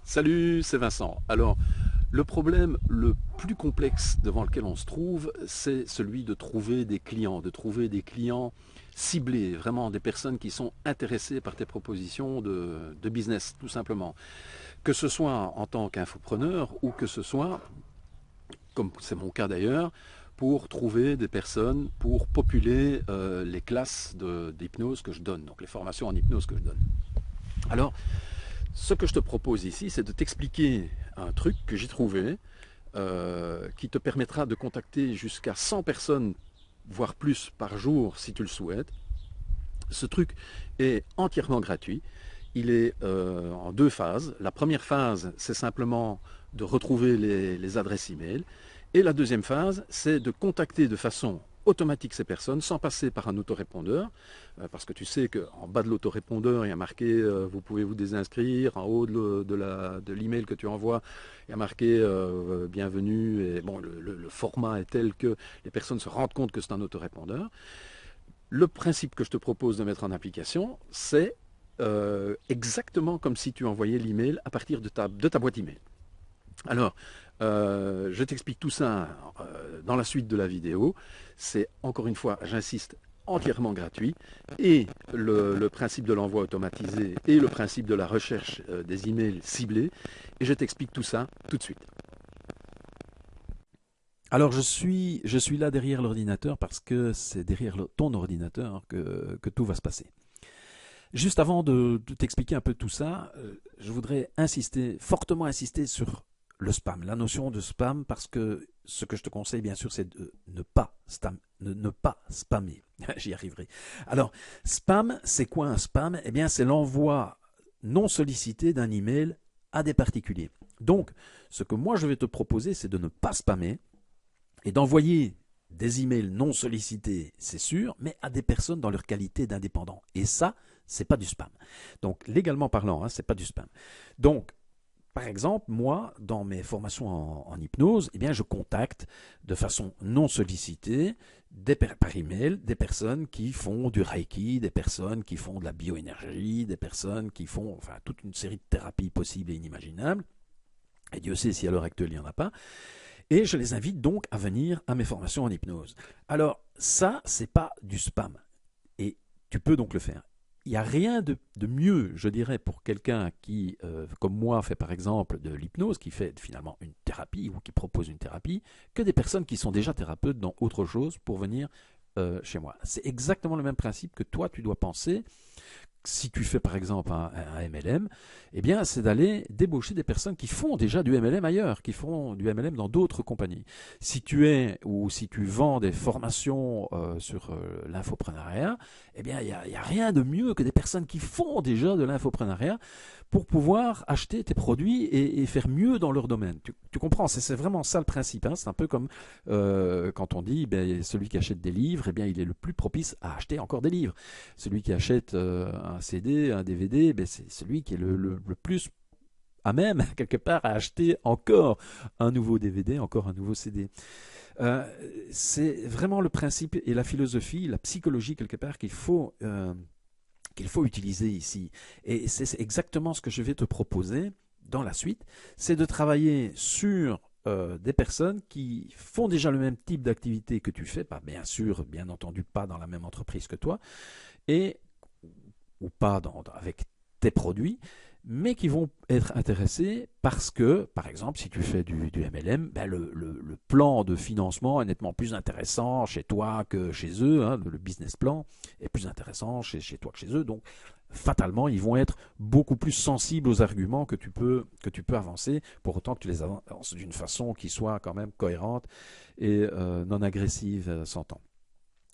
Salut, c'est Vincent. Alors, le problème le plus complexe devant lequel on se trouve, c'est celui de trouver des clients ciblés, vraiment des personnes qui sont intéressées par tes propositions de business, tout simplement. Que ce soit en tant qu'infopreneur ou que ce soit, comme c'est mon cas d'ailleurs, pour trouver des personnes pour populer les classes d'hypnose que je donne, donc les formations en hypnose que je donne. Alors, ce que je te propose ici, c'est de t'expliquer un truc que j'ai trouvé qui te permettra de contacter jusqu'à 100 personnes, voire plus par jour si tu le souhaites. Ce truc est entièrement gratuit. Il est en deux phases. La première phase, c'est simplement de retrouver les adresses e-mail. Et la deuxième phase, c'est de contacter de façon automatique ces personnes sans passer par un autorépondeur, parce que tu sais qu'en bas de l'autorépondeur, il y a marqué vous pouvez vous désinscrire, en haut de l'email que tu envoies, il y a marqué bienvenue, et bon, le format est tel que les personnes se rendent compte que c'est un autorépondeur. Le principe que je te propose de mettre en application, c'est exactement comme si tu envoyais l'email à partir de ta boîte email. Alors, je t'explique tout ça dans la suite de la vidéo. C'est encore une fois, j'insiste, entièrement gratuit. Et le principe de l'envoi automatisé et le principe de la recherche des emails ciblés. Et je t'explique tout ça tout de suite. Alors je suis là derrière l'ordinateur parce que c'est derrière ton ordinateur que tout va se passer. Juste avant de t'expliquer un peu tout ça, je voudrais fortement insister sur le spam, la notion de spam, parce que ce que je te conseille bien sûr c'est de ne pas spammer. J'y arriverai. Alors, spam, c'est quoi un spam? Eh bien c'est l'envoi non sollicité d'un email à des particuliers. Donc, ce que moi je vais te proposer, c'est de ne pas spammer et d'envoyer des emails non sollicités, c'est sûr, mais à des personnes dans leur qualité d'indépendant. Et ça, c'est pas du spam. Donc, légalement parlant, hein, c'est pas du spam. Donc, par exemple, moi, dans mes formations en hypnose, eh bien, je contacte de façon non sollicitée par email des personnes qui font du Reiki, des personnes qui font de la bioénergie, des personnes qui font toute une série de thérapies possibles et inimaginables. Et Dieu sait si à l'heure actuelle il n'y en a pas. Et je les invite donc à venir à mes formations en hypnose. Alors, ça, c'est pas du spam. Et tu peux donc le faire. Il n'y a rien de mieux, je dirais, pour quelqu'un qui, comme moi, fait par exemple de l'hypnose, qui fait finalement une thérapie ou qui propose une thérapie, que des personnes qui sont déjà thérapeutes dans autre chose pour venir chez moi. C'est exactement le même principe que toi, tu dois penser. Si tu fais par exemple un MLM, eh bien, c'est d'aller débaucher des personnes qui font déjà du MLM ailleurs, qui font du MLM dans d'autres compagnies. Si tu es ou si tu vends des formations sur l'infoprenariat, eh bien, il y a rien de mieux que des personnes qui font déjà de l'infoprenariat pour pouvoir acheter tes produits et faire mieux dans leur domaine. Tu comprends, c'est vraiment ça le principe. Hein. C'est un peu comme quand on dit, ben, celui qui achète des livres, eh bien, il est le plus propice à acheter encore des livres. Celui qui achète un CD, un DVD, ben c'est celui qui est le plus à même, quelque part, à acheter encore un nouveau DVD, encore un nouveau CD. Euh, c'est vraiment le principe et la philosophie, la psychologie, quelque part, qu'il faut utiliser ici. Et c'est exactement ce que je vais te proposer dans la suite, c'est de travailler sur des personnes qui font déjà le même type d'activité que tu fais, pas bien sûr, bien entendu, pas dans la même entreprise que toi, et ou pas avec tes produits, mais qui vont être intéressés parce que, par exemple, si tu fais du MLM, ben le plan de financement est nettement plus intéressant chez toi que chez eux. Hein, le business plan est plus intéressant chez toi que chez eux. Donc, fatalement, ils vont être beaucoup plus sensibles aux arguments que tu peux avancer, pour autant que tu les avances d'une façon qui soit quand même cohérente et non agressive, s'entend.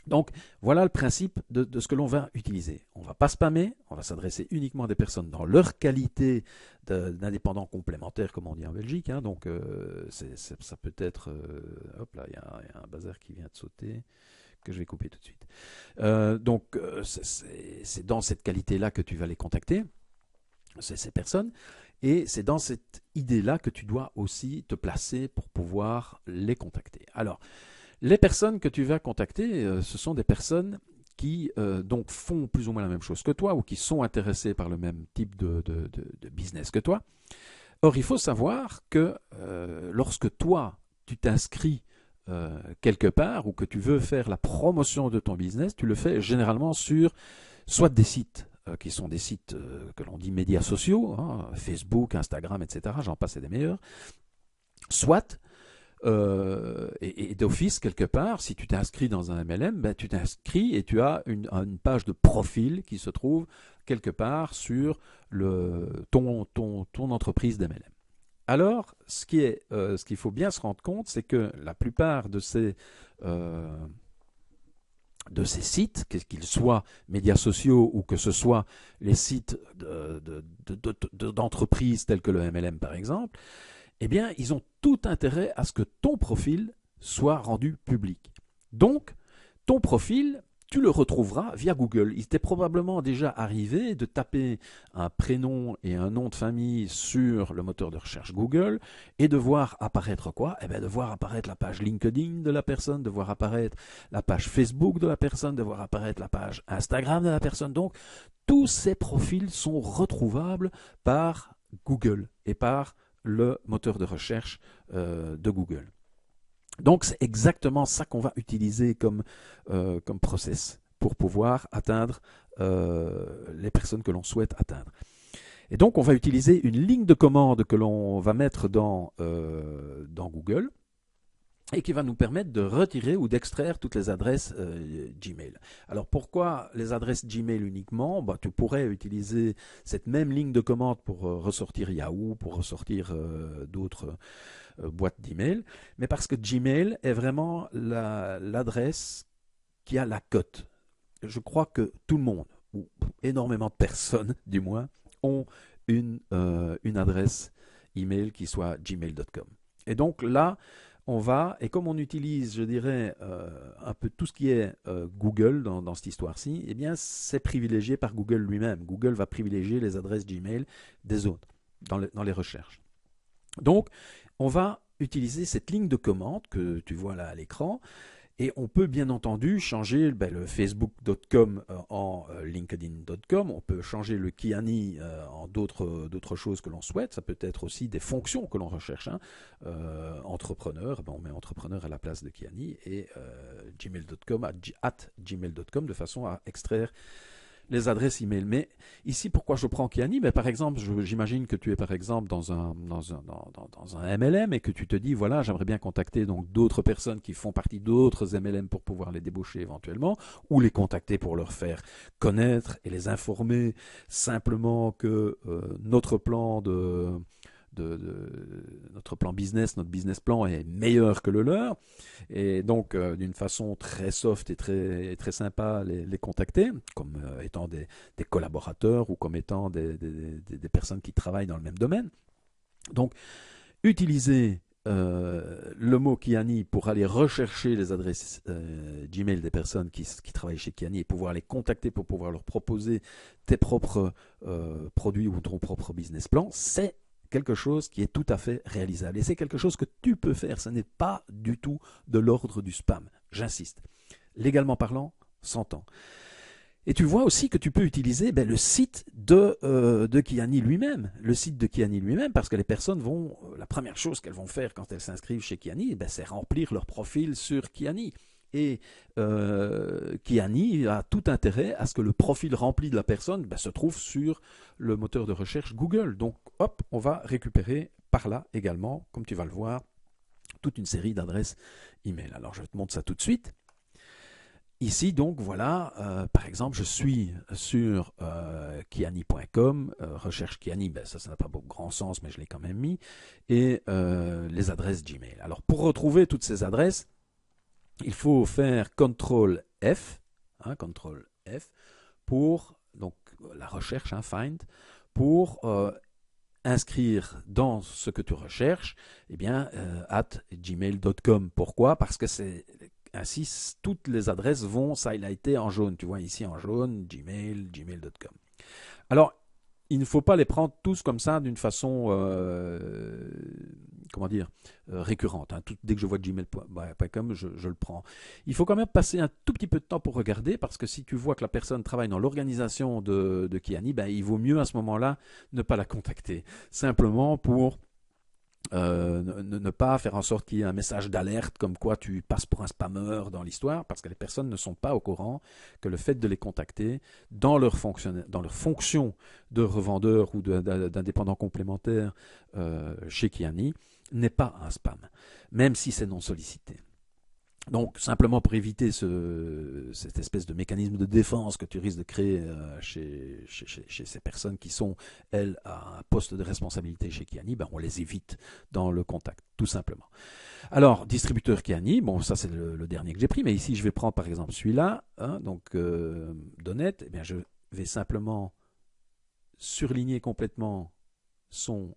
Donc, voilà le principe de ce que l'on va utiliser. On ne va pas spammer, on va s'adresser uniquement à des personnes dans leur qualité d'indépendants complémentaires, comme on dit en Belgique. Hein. Donc, ça peut être... hop là, il y a un bazar qui vient de sauter, que je vais couper tout de suite. C'est dans cette qualité-là que tu vas les contacter, ces personnes. Et c'est dans cette idée-là que tu dois aussi te placer pour pouvoir les contacter. Alors, les personnes que tu vas contacter, ce sont des personnes qui donc font plus ou moins la même chose que toi ou qui sont intéressées par le même type de business que toi. Or, il faut savoir que lorsque toi, tu t'inscris quelque part ou que tu veux faire la promotion de ton business, tu le fais généralement sur soit des sites qui sont des sites que l'on dit médias sociaux, hein, Facebook, Instagram, etc. J'en passe et des meilleurs. Soit, et d'office quelque part, si tu t'inscris dans un MLM, ben, tu t'inscris et tu as une page de profil qui se trouve quelque part sur ton entreprise d'MLM. Alors, ce qu'il faut bien se rendre compte, c'est que la plupart de ces sites, qu'ils soient médias sociaux ou que ce soit les sites d'entreprises tels que le MLM par exemple, eh bien, ils ont tout intérêt à ce que ton profil soit rendu public. Donc, ton profil, tu le retrouveras via Google. Il t'est probablement déjà arrivé de taper un prénom et un nom de famille sur le moteur de recherche Google et de voir apparaître quoi? Eh bien, de voir apparaître la page LinkedIn de la personne, de voir apparaître la page Facebook de la personne, de voir apparaître la page Instagram de la personne. Donc, tous ces profils sont retrouvables par Google et par le moteur de recherche de Google. Donc c'est exactement ça qu'on va utiliser comme process pour pouvoir atteindre les personnes que l'on souhaite atteindre. Et donc on va utiliser une ligne de commande que l'on va mettre dans Google et qui va nous permettre de retirer ou d'extraire toutes les adresses Gmail. Alors pourquoi les adresses Gmail uniquement? Tu pourrais utiliser cette même ligne de commande pour ressortir Yahoo, pour ressortir d'autres boîtes d'email, mais parce que Gmail est vraiment l'adresse qui a la cote. Je crois que tout le monde, ou énormément de personnes du moins, ont une adresse email qui soit gmail.com. Et donc là, on va, et comme on utilise, je dirais, un peu tout ce qui est Google dans cette histoire-ci, eh bien, c'est privilégié par Google lui-même. Google va privilégier les adresses Gmail des autres dans les recherches. Donc, on va utiliser cette ligne de commande que tu vois là à l'écran. Et on peut bien entendu changer le facebook.com en linkedin.com. On peut changer le Kiani en d'autres choses que l'on souhaite. Ça peut être aussi des fonctions que l'on recherche. Entrepreneur, on met entrepreneur à la place de Kiani et gmail.com at gmail.com de façon à extraire les adresses email. Mais ici, pourquoi je prends Kiani? Par exemple, j'imagine que tu es par exemple dans un MLM et que tu te dis, voilà, j'aimerais bien contacter donc d'autres personnes qui font partie d'autres MLM pour pouvoir les débaucher éventuellement, ou les contacter pour leur faire connaître et les informer simplement que notre plan notre plan business, notre business plan est meilleur que le leur, et donc d'une façon très soft et très sympa les contacter, comme étant des collaborateurs ou comme étant des personnes qui travaillent dans le même domaine. Donc, utiliser le mot Kiani pour aller rechercher les adresses Gmail des personnes qui travaillent chez Kiani et pouvoir les contacter pour pouvoir leur proposer tes propres produits ou ton propre business plan, c'est quelque chose qui est tout à fait réalisable. Et c'est quelque chose que tu peux faire. Ce n'est pas du tout de l'ordre du spam. J'insiste. Légalement parlant, 100 ans. Et tu vois aussi que tu peux utiliser le site de Kiani lui-même. Le site de Kiani lui-même, parce que les personnes vont... la première chose qu'elles vont faire quand elles s'inscrivent chez Kiani, c'est remplir leur profil sur Kiani. Et Kiani a tout intérêt à ce que le profil rempli de la personne se trouve sur le moteur de recherche Google. Donc, hop, on va récupérer par là également, comme tu vas le voir, toute une série d'adresses email. Alors, je te montre ça tout de suite. Ici, donc, voilà, par exemple, je suis sur kiani.com, recherche Kiani, ça n'a pas beaucoup grand sens, mais je l'ai quand même mis, et les adresses Gmail. Alors, pour retrouver toutes ces adresses, il faut faire CTRL F, CTRL F pour donc la recherche, find, pour inscrire dans ce que tu recherches, at gmail.com. Pourquoi? Parce que c'est ainsi toutes les adresses vont s'highlighter en jaune. Tu vois ici en jaune, Gmail, gmail.com. Alors, il ne faut pas les prendre tous comme ça d'une façon comment dire, récurrente. Hein. Dès que je vois gmail.com, je le prends. Il faut quand même passer un tout petit peu de temps pour regarder, parce que si tu vois que la personne travaille dans l'organisation de Kiani, ben, il vaut mieux à ce moment-là ne pas la contacter. Simplement pour ne pas faire en sorte qu'il y ait un message d'alerte comme quoi tu passes pour un spammeur dans l'histoire, parce que les personnes ne sont pas au courant que le fait de les contacter dans leur fonction de revendeur ou d'indépendant complémentaire chez Kiani n'est pas un spam, même si c'est non sollicité. Donc, simplement pour éviter cette espèce de mécanisme de défense que tu risques de créer chez ces personnes qui sont, elles, à un poste de responsabilité chez Kiani, ben on les évite dans le contact, tout simplement. Alors, distributeur Kiani, bon, ça c'est le dernier que j'ai pris, mais ici je vais prendre par exemple celui-là, hein, donc Donnet, eh bien je vais simplement surligner complètement son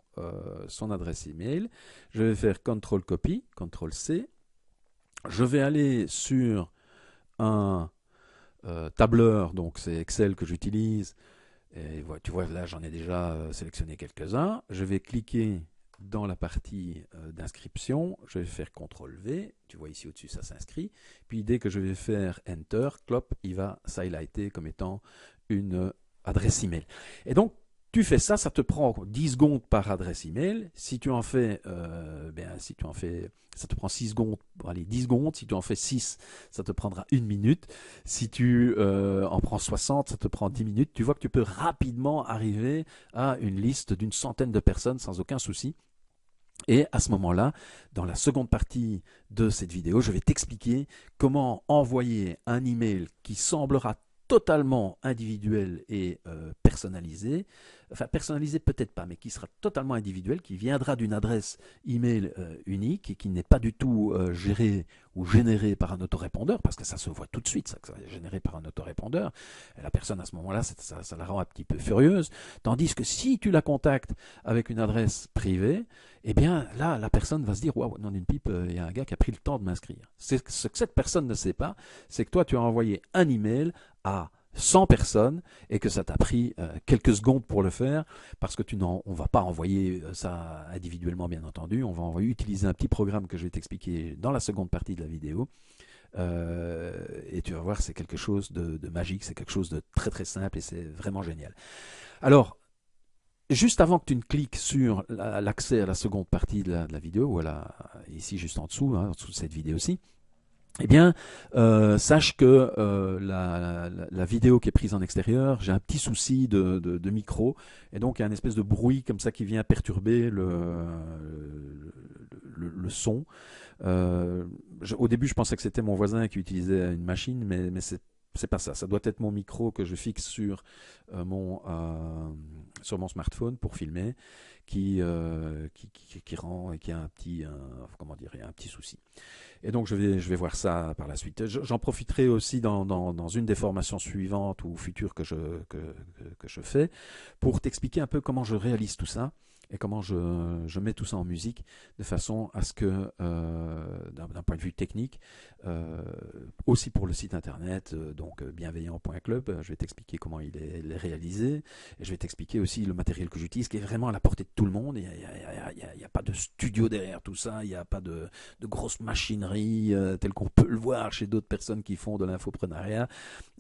adresse email. Je vais faire CTRL copy, CTRL C. Je vais aller sur un tableur, donc c'est Excel que j'utilise. Et tu vois, là j'en ai déjà sélectionné quelques-uns. Je vais cliquer dans la partie d'inscription. Je vais faire CTRL V. Tu vois ici au-dessus, ça s'inscrit. Puis dès que je vais faire Enter, clop, il va s'highlighter comme étant une adresse email. Et donc, tu fais ça, ça te prend 10 secondes par adresse email. Si tu en fais, ça te prend 6 secondes, allez, 10 secondes. Si tu en fais 6, ça te prendra 1 minute. Si tu en prends 60, ça te prend 10 minutes. Tu vois que tu peux rapidement arriver à une liste d'une centaine de personnes sans aucun souci. Et à ce moment-là, dans la seconde partie de cette vidéo, je vais t'expliquer comment envoyer un email qui semblera totalement individuel et personnalisé, enfin personnalisé peut-être pas, mais qui sera totalement individuel, qui viendra d'une adresse email unique et qui n'est pas du tout géré ou généré par un autorépondeur, parce que ça se voit tout de suite, ça, que ça est généré par un autorépondeur. Et la personne à ce moment-là, ça la rend un petit peu furieuse, tandis que si tu la contactes avec une adresse privée, eh bien là, la personne va se dire, waouh, non d'une pipe, il y a un gars qui a pris le temps de m'inscrire. Ce que cette personne ne sait pas, c'est que toi, tu as envoyé un email à 100 personnes et que ça t'a pris quelques secondes pour le faire, parce que on va pas envoyer ça individuellement, bien entendu. On va utiliser un petit programme que je vais t'expliquer dans la seconde partie de la vidéo. Et tu vas voir, c'est quelque chose de magique, c'est quelque chose de très très simple et c'est vraiment génial. Alors, juste avant que tu ne cliques sur l'accès à la seconde partie de la vidéo, voilà, ici juste en dessous, hein, en dessous de cette vidéo-ci, eh bien, sache que la vidéo qui est prise en extérieur, j'ai un petit souci de micro, et donc il y a une espèce de bruit comme ça qui vient perturber le son. Au début, je pensais que c'était mon voisin qui utilisait une machine, mais c'est pas ça. Ça doit être mon micro que je fixe sur mon smartphone pour filmer, qui rend et qui a un petit souci. Et donc je vais voir ça par la suite. J'en profiterai aussi dans une des formations suivantes ou futures que je fais pour t'expliquer un peu comment je réalise tout ça et comment je mets tout ça en musique de façon à ce que, d'un point de vue technique, aussi pour le site internet, donc bienveillant.club, je vais t'expliquer comment il est réalisé, et je vais t'expliquer aussi le matériel que j'utilise, qui est vraiment à la portée de tout le monde. Il n'y a pas de studio derrière tout ça, il n'y a pas de grosse machinerie telle qu'on peut le voir chez d'autres personnes qui font de l'infoprenariat,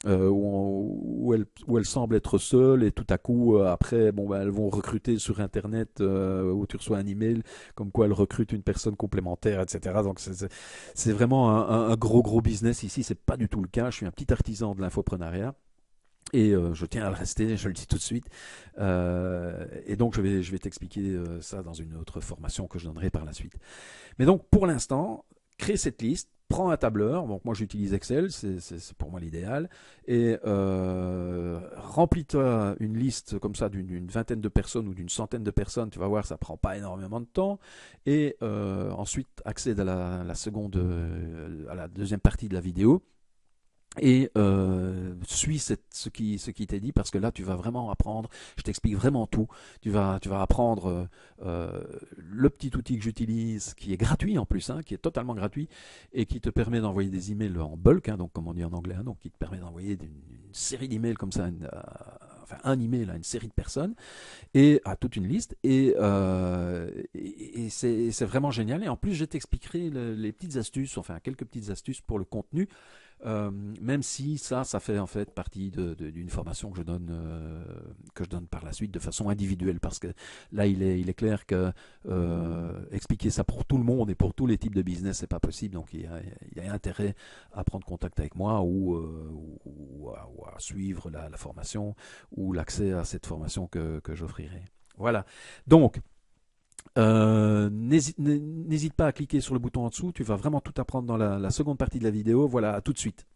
où elles semblent être seules, et tout à coup, après, elles vont recruter sur internet, où tu reçois un email comme quoi elles recrutent une personne complémentaire, etc. Donc c'est vraiment un gros business ici. C'est pas du tout le cas. Je suis un petit artisan de l'infoprenariat. Et je tiens à le rester, je le dis tout de suite. Et donc je vais t'expliquer ça dans une autre formation que je donnerai par la suite. Mais donc pour l'instant, crée cette liste, prends un tableur. Donc moi j'utilise Excel, c'est pour moi l'idéal. Et remplis-toi une liste comme ça d'une vingtaine de personnes ou d'une centaine de personnes. Tu vas voir, ça prend pas énormément de temps. Et ensuite accède à à la deuxième partie de la vidéo. Et suis ce qui t'est dit, parce que là tu vas vraiment apprendre, je t'explique vraiment tout. Tu vas apprendre le petit outil que j'utilise, qui est gratuit en plus, hein, qui est totalement gratuit, et qui te permet d'envoyer des emails en bulk, hein, donc comme on dit en anglais, hein, donc qui te permet d'envoyer une série d'emails comme ça, un email à une série de personnes, et à toute une liste, et c'est vraiment génial. Et en plus, je t'expliquerai les petites astuces, enfin quelques petites astuces pour le contenu, même si ça fait en fait partie d'une formation que je donne par la suite de façon individuelle, parce que là, il est clair que expliquer ça pour tout le monde et pour tous les types de business, c'est pas possible. Donc, il y a intérêt à prendre contact avec moi ou à suivre la formation ou l'accès à cette formation que j'offrirai. Voilà. Donc, n'hésite pas à cliquer sur le bouton en dessous. Tu vas vraiment tout apprendre dans la seconde partie de la vidéo. Voilà, à tout de suite.